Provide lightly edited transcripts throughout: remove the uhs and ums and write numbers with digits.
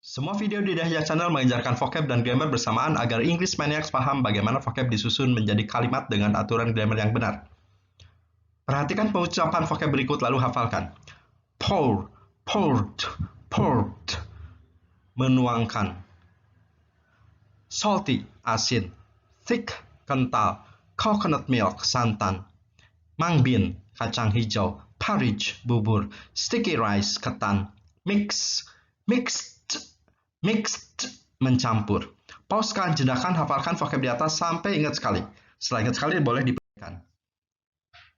Semua video di Dahlia Channel mengajarkan vocab dan grammar bersamaan agar English Maniacs paham bagaimana vocab disusun menjadi kalimat dengan aturan grammar yang benar. Perhatikan pengucapan vocab berikut lalu hafalkan. Pour, poured, poured. Menuangkan. Salty, asin. Thick, kental. Coconut milk, santan. Mung bean, kacang hijau. Porridge, bubur. Sticky rice, ketan. Mixed, mencampur. Pauskan, jedakan, hafalkan vocab di atas sampai ingat sekali. Setelah ingat sekali boleh dipraktikkan.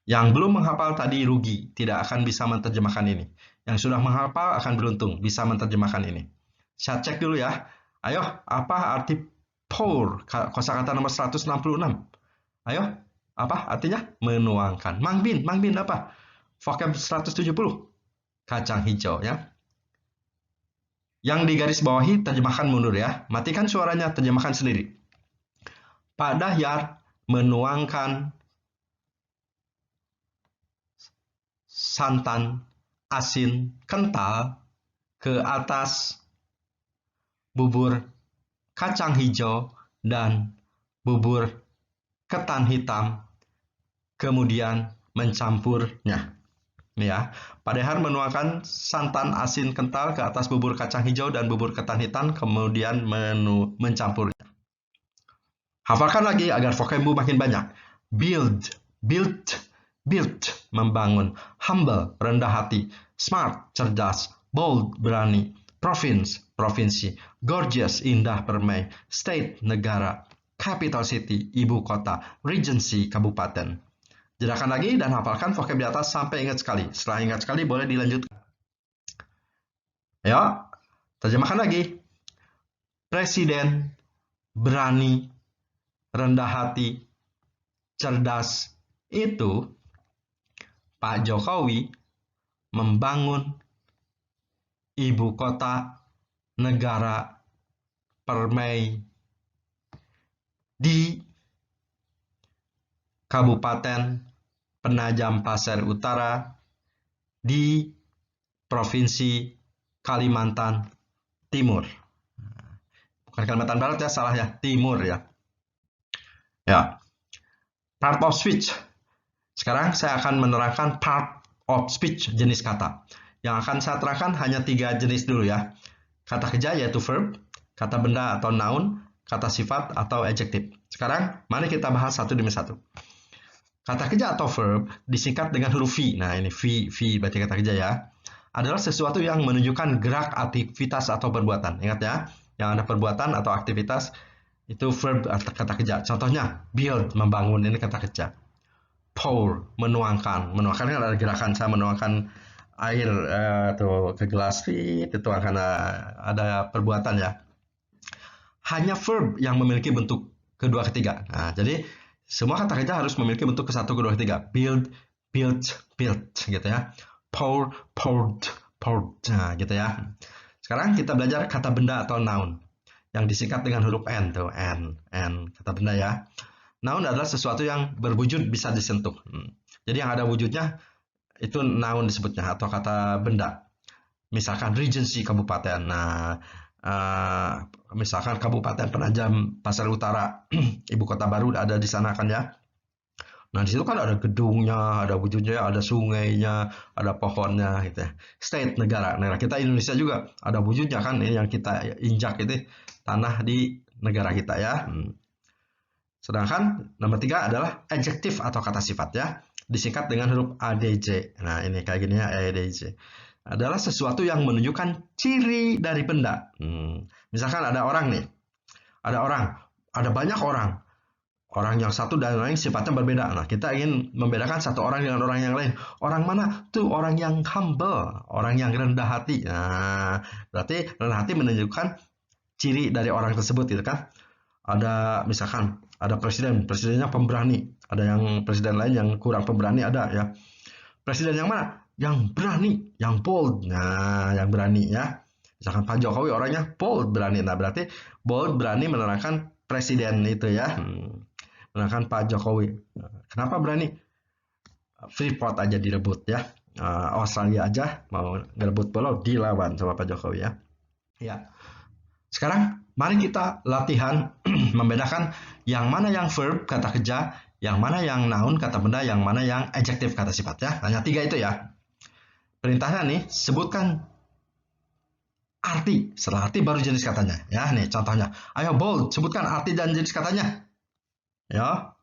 Yang belum menghafal tadi rugi, tidak akan bisa menerjemahkan ini. Yang sudah menghafal akan beruntung, bisa menerjemahkan ini. Saya cek dulu ya. Ayo, apa arti pour? Kosakata nomor 166. Ayo, apa artinya? Menuangkan. Mung bean apa? Vocab 170. Kacang hijau ya. Yang di garis bawahi terjemahkan mundur ya. Matikan suaranya, terjemahkan sendiri. Pak Dahyar menuangkan santan asin kental ke atas bubur kacang hijau dan bubur ketan hitam, kemudian mencampurnya. Ini ya, Pak Dahyar menuangkan santan asin kental ke atas bubur kacang hijau dan bubur ketan hitam, kemudian mencampurnya. Hafalkan lagi agar vocabmu makin banyak. Build, membangun. Humble, rendah hati. Smart, cerdas. Bold, berani. Provinsi. Gorgeous, indah, permai. State, negara. Capital city, ibu kota. Regency, kabupaten. Jelaskan lagi dan hafalkan vocab di atas sampai ingat sekali. Setelah ingat sekali boleh dilanjutkan. Ayo, terjemahkan lagi. Presiden, berani, rendah hati, cerdas. Itu Pak Jokowi membangun ibu kota negara permai di Kabupaten Penajam Pasir Utara di Provinsi Kalimantan Timur. Bukan Kalimantan Barat ya, salah ya, Timur ya. Ya. Part of speech. Sekarang saya akan menerangkan part of speech, jenis kata. Yang akan saya terangkan hanya 3 jenis dulu ya. Kata kerja yaitu verb, kata benda atau noun, kata sifat atau adjective. Sekarang mari kita bahas satu demi satu. Kata kerja atau verb disingkat dengan huruf V. Nah, ini V berarti kata kerja ya. Adalah sesuatu yang menunjukkan gerak, aktivitas atau perbuatan. Ingat ya, yang ada perbuatan atau aktivitas itu verb atau kata kerja. Contohnya build, membangun, ini kata kerja. Pour, menuangkan kan ada gerakan, saya menuangkan air tuh ke gelas, dituangkan, ada perbuatan ya. Hanya verb yang memiliki bentuk kedua ketiga. Nah, jadi semua kata kerja harus memiliki bentuk ke satu, kedua, ketiga. Build, gitu ya. Pour, poured. Nah, gitu ya. Sekarang kita belajar kata benda atau noun yang disingkat dengan huruf N tuh, N, kata benda ya. Noun adalah sesuatu yang berwujud bisa disentuh. Jadi yang ada wujudnya itu noun disebutnya atau kata benda. Misalkan regency kabupaten. Nah, misalkan Kabupaten Penajam Pasir Utara, ibu kota baru ada di sana kan ya. Nah, di situ kan ada gedungnya, ada wujudnya, ada sungainya, ada pohonnya gitu ya. State, negara. Negara kita Indonesia juga ada wujudnya kan, ini yang kita injak itu tanah di negara kita ya. Sedangkan nomor 3 adalah adjective atau kata sifat ya. Disingkat dengan huruf ADJ. Nah, ini kayak gini ya, ADJ. Adalah sesuatu yang menunjukkan ciri dari benda. Misalkan ada orang nih, ada banyak orang yang satu dan lain sifatnya berbeda. Nah, kita ingin membedakan satu orang dengan orang yang lain. Orang mana? Tuh orang yang humble, orang yang rendah hati. Nah, berarti rendah hati menunjukkan ciri dari orang tersebut gitu kan. Ada misalkan ada presidennya pemberani, ada yang presiden lain yang kurang pemberani ada ya. Presiden yang mana? Yang berani, yang bold. Nah, yang berani ya. Misalkan Pak Jokowi orangnya bold, berani. Nah, berarti bold, berani menerangkan presiden itu ya. Menerangkan Pak Jokowi. Kenapa berani? Freeport aja direbut ya. Australia aja mau ngerebut pulau dilawan sama Pak Jokowi ya. Ya. Sekarang mari kita latihan membedakan yang mana yang verb kata kerja, yang mana yang noun kata benda, yang mana yang adjective kata sifat ya. Hanya 3 itu ya. Perintahnya nih, sebutkan arti. Setelah arti baru jenis katanya. Ya, nih contohnya. Ayo bold, sebutkan arti dan jenis katanya. Ya.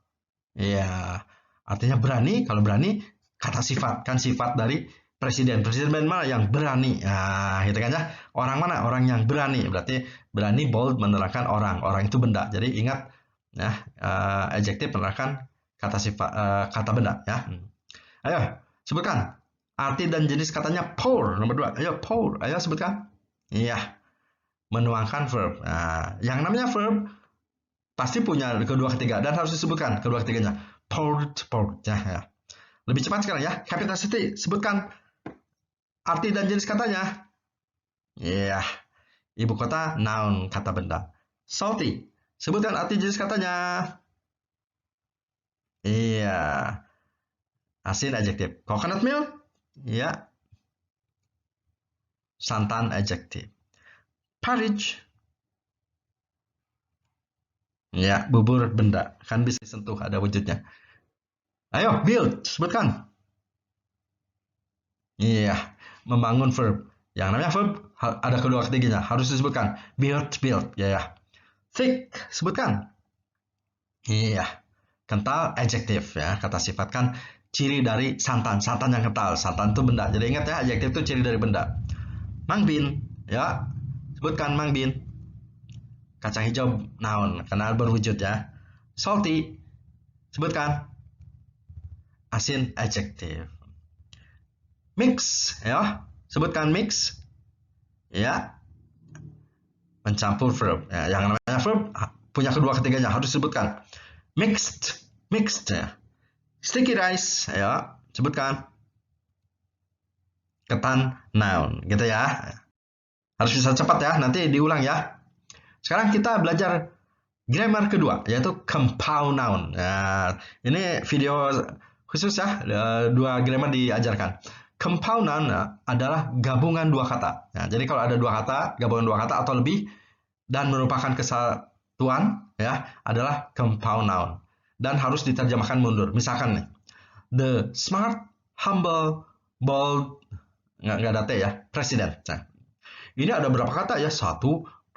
Iya. Artinya berani, kalau berani kata sifat, kan sifat dari presiden. Presiden mana yang berani. Nah, gitu kan ya. Orang mana? Orang yang berani. Berarti berani bold menerangkan orang. Orang itu benda. Jadi ingat ya, adjektif menerangkan kata sifat kata benda ya. Ayo, sebutkan arti dan jenis katanya pour. Nomor 2. Ayo pour. Ayo sebutkan. Iya, menuangkan verb. Nah, yang namanya verb pasti punya kedua ketiga dan harus disebutkan kedua ketiganya. Poured, poured. Ya. Lebih cepat sekarang ya. Capital city, sebutkan arti dan jenis katanya. Iya, ibu kota noun kata benda. Salty, sebutkan arti jenis katanya. Iya, asin adjektif. Coconut milk, ya, santan adjektif. Porridge, ya, bubur benda, kan bisa disentuh, ada wujudnya. Ayo, build, sebutkan. Iya, membangun verb. Yang namanya verb ada kedua ketiganya, harus disebutkan. Build, build, ya. Thick, sebutkan. Iya, kental adjektif ya, kata sifat kan ciri dari santan, santan yang kental, santan itu benda. Jadi ingat ya, adjektif itu ciri dari benda. Mangbin, ya, sebutkan mangbin. Kacang hijau noun, karena berwujud ya. Salty, sebutkan. Asin adjektif. Mix, ya, sebutkan mix. Ya, mencampur verb. Ya, yang namanya verb punya kedua ketiganya harus disebutkan. Mixed, mixed ya. Sticky rice, ya, sebutkan. Ketan noun, gitu ya. Harus bisa cepat ya, nanti diulang ya. Sekarang kita belajar grammar kedua, yaitu compound noun. Nah, ini video khusus ya, dua grammar diajarkan. Compound noun adalah gabungan dua kata. Nah, jadi kalau ada dua kata, gabungan dua kata atau lebih, dan merupakan kesatuan, ya, adalah compound noun. Dan harus diterjemahkan mundur. Misalkan nih, the smart, humble, bold, nggak ada T ya, president. Nah, ini ada berapa kata ya? 1, 2,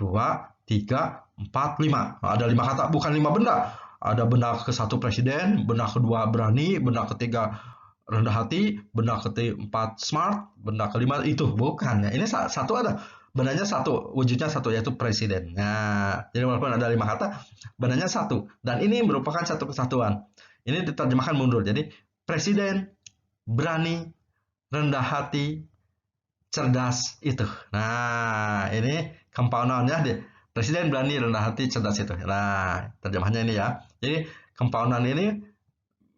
3, 4, 5. Ada 5 kata, bukan 5 benda. Ada benda ke-1 presiden, benda kedua berani, benda ketiga rendah hati, benda keempat smart, benda kelima itu bukan ya. Ini satu ada. Bendanya satu, wujudnya satu yaitu presiden. Nah, jadi walaupun ada 5 kata, bendanya satu dan ini merupakan satu kesatuan. Ini diterjemahkan mundur. Jadi presiden berani, rendah hati, cerdas itu. Nah, ini compound noun-nya deh. Presiden berani, rendah hati, cerdas itu. Nah, terjemahannya ini ya. Jadi compound noun ini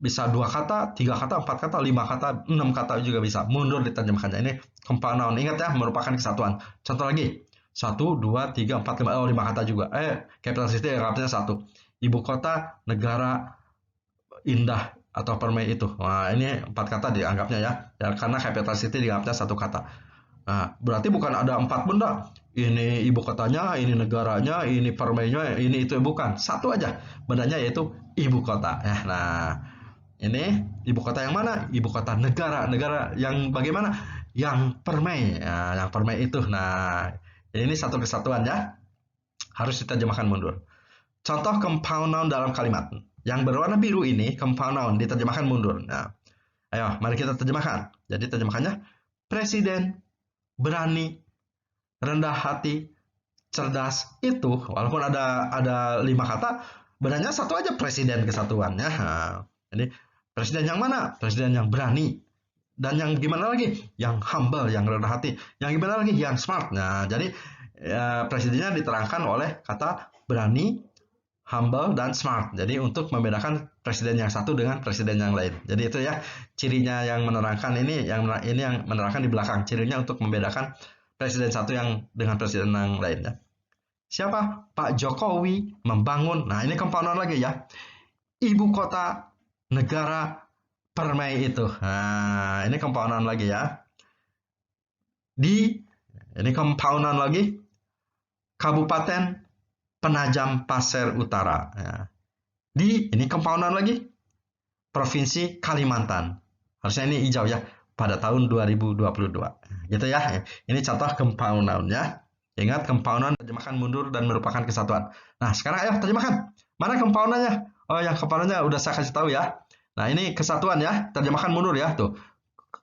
bisa 2 kata, 3 kata, 4 kata, 5 kata, 6 kata juga bisa. Mundur diterjemahkannya. Ini compound noun. Ingat ya, merupakan kesatuan. Contoh lagi. 1, 2, 3, 4, 5. Oh, 5 kata juga. Capital city artinya 1. Ibu kota, negara, indah, atau permai itu. Nah, ini 4 kata dianggapnya ya. Karena capital city dianggapnya 1 kata. Nah, berarti bukan ada 4 benda. Ini ibu kotanya, ini negaranya, ini permainya, ini itu bukan. Satu aja bendanya yaitu ibu kota. Nah, ini ibu kota yang mana? Ibu kota negara. Negara yang bagaimana? Yang permai. Nah, yang permai itu. Nah, ini satu kesatuan ya. Harus diterjemahkan mundur. Contoh compound noun dalam kalimat. Yang berwarna biru ini compound noun diterjemahkan mundur. Nah, ayo mari kita terjemahkan. Jadi terjemahannya presiden berani, rendah hati, cerdas itu walaupun ada 5 kata, benarnya satu aja presiden kesatuannya. Nah, jadi presiden yang mana? Presiden yang berani. Dan yang gimana lagi? Yang humble, yang rendah hati. Yang gimana lagi? Yang smart. Nah, jadi presidennya diterangkan oleh kata berani, humble, dan smart. Jadi untuk membedakan presiden yang satu dengan presiden yang lain. Jadi itu ya cirinya yang menerangkan ini yang menerangkan di belakang. Cirinya untuk membedakan presiden satu yang dengan presiden yang lain ya. Siapa? Pak Jokowi membangun. Nah, ini compound noun lagi ya. Ibu kota negara permai itu. Nah, ini compound noun lagi ya. Ini compound noun lagi. Kabupaten Penajam Pasir Utara. Ya. Ini compoundan lagi, Provinsi Kalimantan. Harusnya ini hijau ya, pada tahun 2022. Gitu ya. Ini contoh compoundan ya. Ingat, compoundan terjemahkan mundur dan merupakan kesatuan. Nah, sekarang ayo terjemahkan. Mana compoundannya? Oh, yang compoundannya udah saya kasih tahu ya. Nah, ini kesatuan ya, terjemahkan mundur ya. Tuh.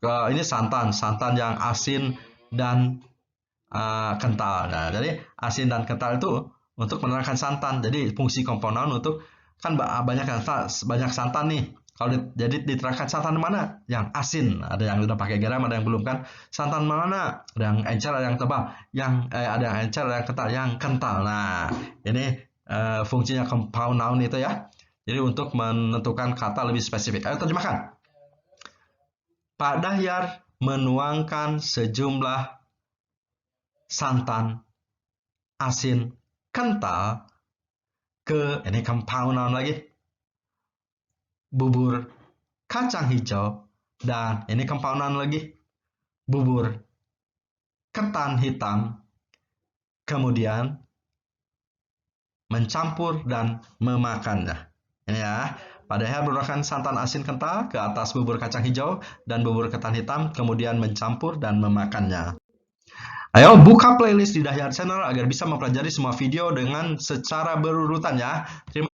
Ini santan yang asin dan kental. Nah, jadi asin dan kental itu untuk menerangkan santan. Jadi fungsi compoundan untuk kan banyak santan nih. Kalau jadi diterangkan santan mana? Yang asin. Ada yang udah pakai garam, ada yang belum kan. Santan mana? Ada yang encer, ada yang tebal. Ada yang encer, ada yang kental. Yang kental. Nah, ini fungsinya compound noun itu ya. Jadi untuk menentukan kata lebih spesifik. Ayo terjemahkan. Pak Dahyar menuangkan sejumlah santan asin kental ke, ini compound noun lagi, bubur kacang hijau, dan ini compound noun lagi, bubur ketan hitam, kemudian mencampur dan memakannya. Ini ya, Pak Dahyar menurunkan santan asin kental ke atas bubur kacang hijau dan bubur ketan hitam, kemudian mencampur dan memakannya. Ayo buka playlist di Dahyar Channel agar bisa mempelajari semua video dengan secara berurutan ya. Terima